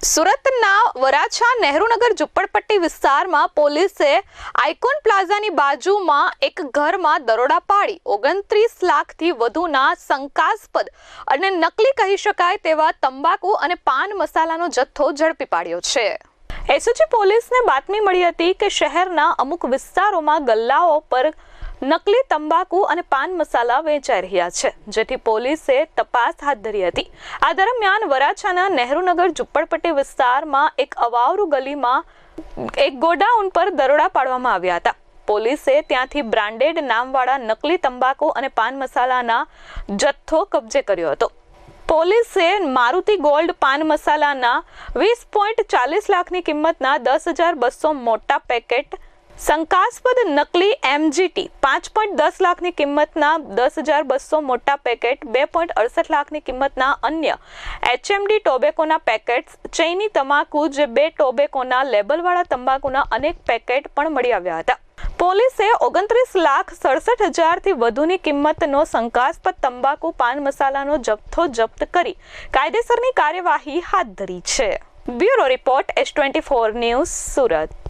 સુરતના વરાછા નહેરુનગર ઝુંપડપટ્ટી વિસ્તારમાં પોલીસે આઇકોન પ્લાઝાની બાજુમાં એક ઘરમાં દરોડા પાડી 29 લાખથી વધુના શંકાસ્પદ અને નકલી કહી શકાય તેવા તંબાકુ અને પાન મસાલાનો જથ્થો ઝડપી પાડ્યો છે। એસઓજી પોલીસને બાતમી મળી હતી કે શહેરના અમુક વિસ્તારોમાં ગલ્લાઓ પર નકલી તંબાકુ અને પાન મસાલા વેચાઈ રહ્યા છે, જેથી પોલીસે તપાસ હાથ ધરી હતી। આ દરમિયાન વરાછાના નહેરુનગર ઝુંપડપટ્ટી વિસ્તારમાં એક અવાવરૂ ગલીમાં એક ગોડાઉન પર દરોડા પાડવામાં આવ્યા હતા। પોલીસે ત્યાંથી બ્રાન્ડેડ નામવાળા નકલી તંબાકુ અને પાન મસાલાના જથ્થો કબજે કર્યો હતો। પોલીસે મારુતિ ગોલ્ડ પાન મસાલાના 20.40 લાખની કિંમતના 10,200 મોટા પેકેટ, શંકાસ્પદ નકલી MGT 5.10 લાખની કિંમતના 10,200 મોટા પેકેટ, 2.68 લાખની કિંમતના અન્ય HMD ટોબેકોના પેકેટ્સ, ચૈની તમાકુ જે 2 ટોબેકોના લેબલવાળા તંબાકુના અનેક પેકેટ પણ મળી આવ્યા હતા। પોલીસે 29,67,000થી વધુની કિંમતનો શંકાસ્પદ તંબાકુ પાન મસાલાનો જથ્થો જપ્ત કરી કાયદેસરની કાર્યવાહી હાથ ધરી છે। Bureau report S24 news, Surat.